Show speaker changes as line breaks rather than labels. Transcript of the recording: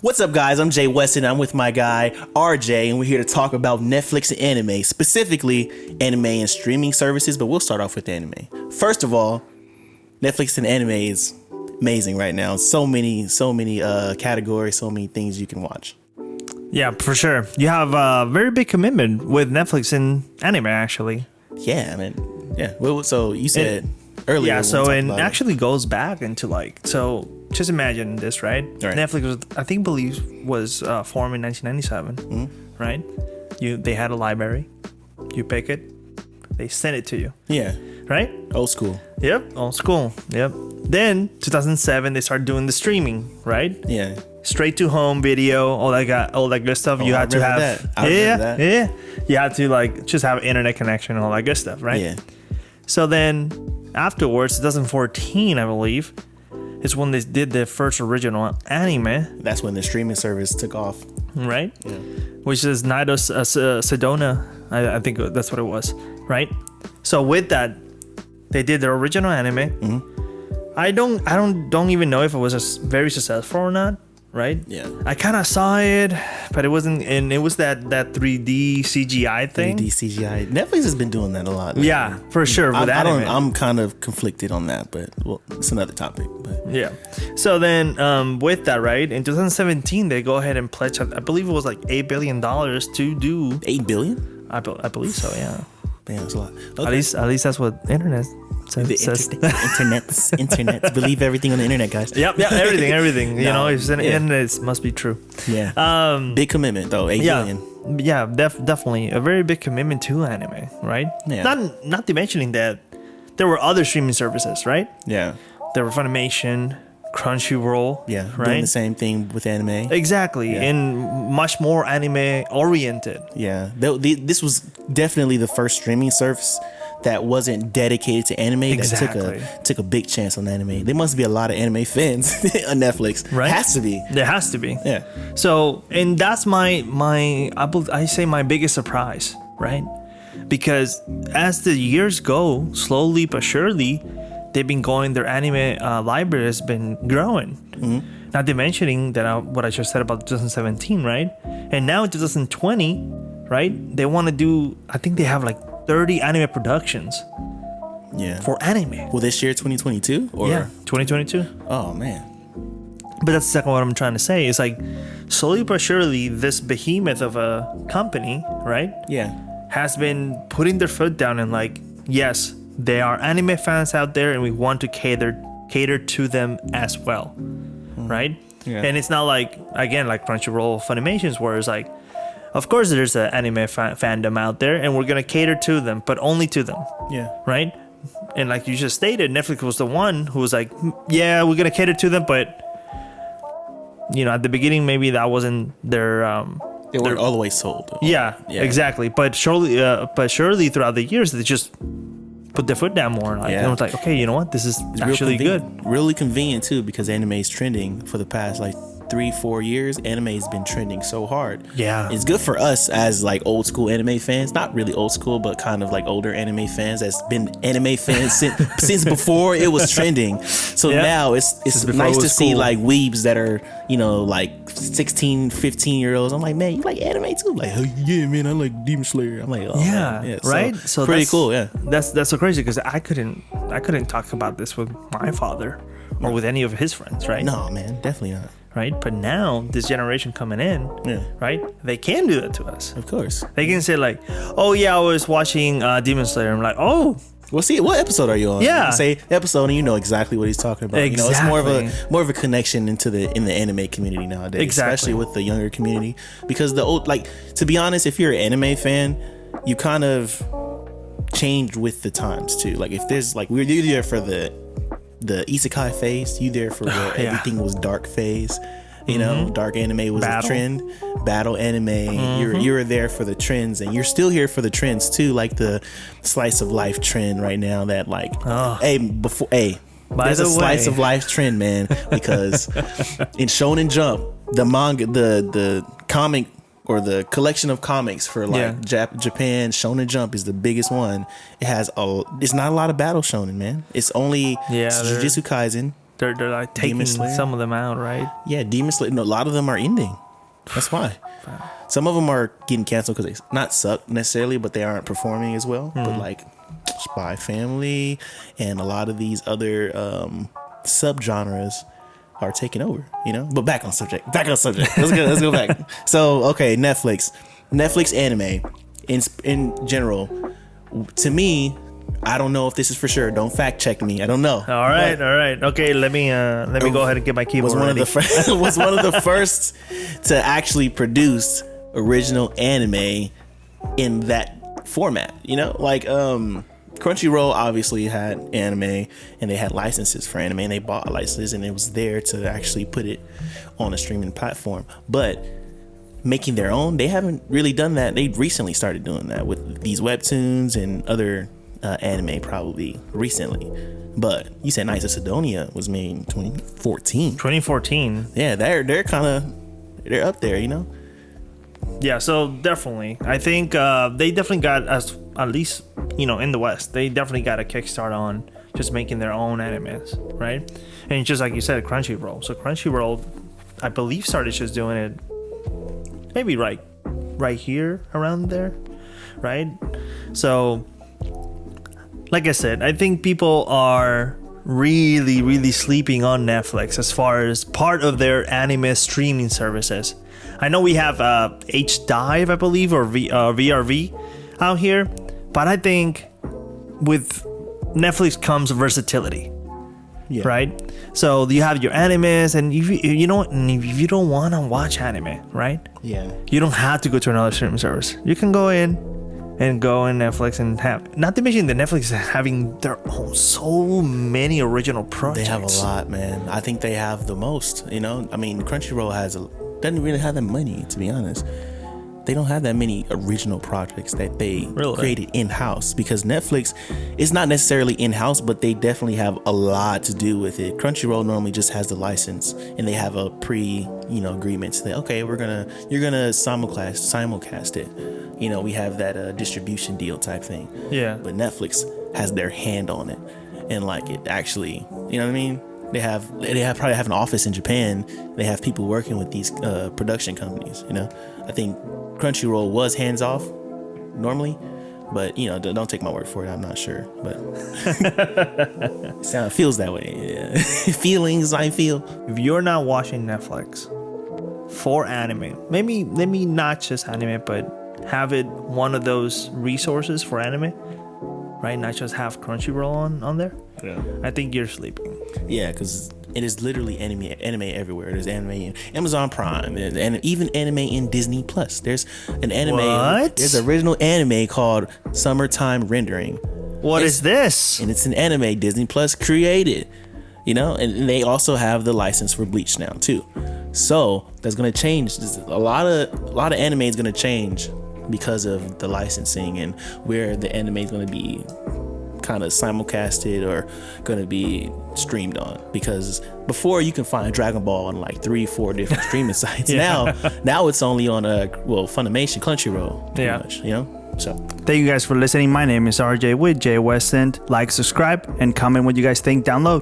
What's up, guys? I'm Jay Weston. I'm with my guy RJ, and we're here to talk about Netflix and anime, specifically anime and streaming services. But we'll start off with anime. First of all, Netflix and anime is amazing right now. So many categories, so many things you can watch.
Yeah, for sure. You have a very big commitment with Netflix and anime, actually.
Yeah, I mean, yeah. Well, so you said earlier.
Yeah, so it actually goes back into just imagine this, right? Netflix was formed in 1997, right? They had a library. You pick it, they send it to you.
Yeah.
Right?
Old school.
Yep, old school. Yep. Then 2007 they started doing the streaming, right?
Yeah.
Straight to home video, all that good stuff. You had to have
that.
Yeah. You had to just have internet connection and all that good stuff, right?
Yeah.
So then afterwards, 2014, I believe, is when they did the first original anime.
That's when the streaming service took off.
Right?
Yeah.
Which is Nido Sedona. I think that's what it was. Right? So with that, they did the original anime.
Mm-hmm.
I don't even know if it was very successful or not. Right?
Yeah.
I kind of saw it, but it wasn't, and it was that 3D CGI thing.
3D CGI. Netflix has been doing that a lot.
Yeah, for sure. With anime.
I'm kind of conflicted on that, but well, it's another topic. But
yeah. So then, with that, right, in 2017, they go ahead and pledge. I believe it was like $8 billion to do.
$8 billion?
I believe so. Yeah.
Man, that's a lot. Okay.
At least that's what internet says.
Internet. Believe everything on the internet, guys.
Yep. Everything. You know, if it's in the internet, it must be true.
Yeah. Big commitment though. $8 billion.
Yeah, definitely a very big commitment to anime, right?
Yeah.
Not to mentioning that there were other streaming services, right?
Yeah.
There were Funimation, Crunchyroll.
Yeah.
Right.
Doing the same thing with anime.
Exactly,
Yeah.
and much more anime oriented.
Yeah. This was definitely the first streaming service that wasn't dedicated to anime.
Exactly.
That took a big chance on anime. There must be a lot of anime fans on Netflix.
Right?
Has to be.
There has to be.
Yeah.
So, and that's my biggest surprise, right? Because as the years go, slowly but surely, they've been going. Their anime library has been growing. Mm-hmm. Not to mentioning that what I just said about 2017, right? And now in 2020, right? They want to do. I think they have like 30 anime productions.
Yeah.
For anime.
Well, this year, 2022? Or?
Yeah, 2022.
Oh, man.
But that's exactly what I'm trying to say. It's like, slowly but surely, this behemoth of a company, right?
Yeah.
Has been putting their foot down and like, yes, there are anime fans out there and we want to cater to them as well. Right?
Yeah.
And it's not like, again, like Crunchyroll, Funimations, where it's like, of course there's an anime fandom out there and we're going to cater to them, but only to them.
Yeah.
Right? And like you just stated, Netflix was the one who was like, yeah, we're going to cater to them, but you know, at the beginning, maybe that wasn't their...
They weren't all the way sold.
Yeah, exactly. But surely throughout the years, they just put their foot down more. Like, it was like, okay, you know what? This is actually good.
Really convenient too, because anime is trending for the past 3-4 years. Anime has been trending so hard.
Yeah,
it's good for us as like old school anime fans. Not really old school, but kind of like older anime fans that's been anime fans since before it was trending. So now it's nice to see like weebs that are, you know, like 16, 15-year-olds. I'm like, man, you like anime too? Like, oh, yeah, man, I like Demon Slayer. I'm like, oh,
yeah,
man.
right.
So pretty cool. Yeah,
that's so crazy because I couldn't talk about this with my father or with any of his friends, right?
No, man, definitely not.
Right, but now this generation coming in, right? They can do that to us.
Of course,
they can say like, "Oh yeah, I was watching Demon Slayer." I'm like, "Oh,
well, see, what episode are you on?"
Yeah,
you say the episode, and you know exactly what he's talking about.
Exactly.
You know, it's more of a connection in the anime community nowadays, especially with the younger community. Because the old, to be honest, if you're an anime fan, you kind of change with the times too. Like if there's we're there for the isekai phase, you there for where everything was dark phase. You know, dark anime was a trend. Battle anime, you're there for the trends, and you're still here for the trends too, like the slice of life trend right now. That there's a slice of life trend, man. Because in Shonen Jump, the manga, the comic or the collection of comics for Japan, Shonen Jump is the biggest one. It's not a lot of battle shonen, man. It's only Jujutsu Kaisen,
They're like taking some of them out, right?
Yeah, Demon Slayer. No, a lot of them are ending. That's why. Some of them are getting canceled because they not suck necessarily, but they aren't performing as well. But like Spy Family and a lot of these other subgenres are taking over, you know. But back on subject. Let's go back. So okay, Netflix anime in general. To me, I don't know if this is for sure. Don't fact check me. I don't know.
All right. Okay, let me go ahead and get my keyboard ready.
Was one of the first to actually produce original anime in that format. You know, like Crunchyroll obviously had anime, and they had licenses for anime, and they bought licenses, and it was there to actually put it on a streaming platform. But making their own, they haven't really done that. They recently started doing that with these webtoons and other anime probably recently. But you said Knights of Sidonia was made in 2014. Yeah, they're kind of, they're up there, you know.
Yeah, so definitely I think they definitely got, as at least, you know, in the West, they definitely got a kickstart on just making their own animes, right? And just like you said, Crunchyroll. So Crunchyroll, I believe, started just doing it maybe right here around there, right? So like I said, I think people are really sleeping on Netflix as far as part of their anime streaming services. I know we have H-Dive, I believe, or VRV out here, but I think with Netflix comes versatility, right? So you have your animes, and if you don't want to watch anime, right?
Yeah.
You don't have to go to another streaming service. You can go in Netflix and have, not to mention that Netflix is having their own so many original projects.
They have a lot, man. I think they have the most, you know. I mean, Crunchyroll doesn't really have that money, to be honest. They don't have that many original projects that they created in-house, because Netflix is not necessarily in-house, but they definitely have a lot to do with it. Crunchyroll normally just has the license, and they have a agreement to say, okay, you're gonna simulcast it. You know, we have that distribution deal type thing.
Yeah.
But Netflix has their hand on it, and like it actually, you know what I mean? They probably have an office in Japan. They have people working with these production companies. You know, I think Crunchyroll was hands off normally, but you know, don't take my word for it. I'm not sure, but it feels that way. Yeah. Feelings I feel.
If you're not watching Netflix for anime, maybe not just anime, but have it one of those resources for anime, right? Not just have Crunchyroll on there.
Yeah.
I think you're sleeping.
Yeah, because it is literally anime everywhere. There's anime in Amazon Prime, and even anime in Disney Plus. There's an anime.
What?
There's an original anime called Summertime Rendering.
What is this?
And it's an anime Disney Plus created. You know, and they also have the license for Bleach now too. So that's gonna change. A lot of anime is gonna change because of the licensing and where the anime is gonna be kind of simulcasted or going to be streamed on. Because before, you can find Dragon Ball on like 3-4 different streaming sites. Now it's only on Funimation, Crunchyroll, pretty much, you know. So
thank you guys for listening. My name is RJ with Jay Weston. Like, subscribe, and comment what you guys think down below.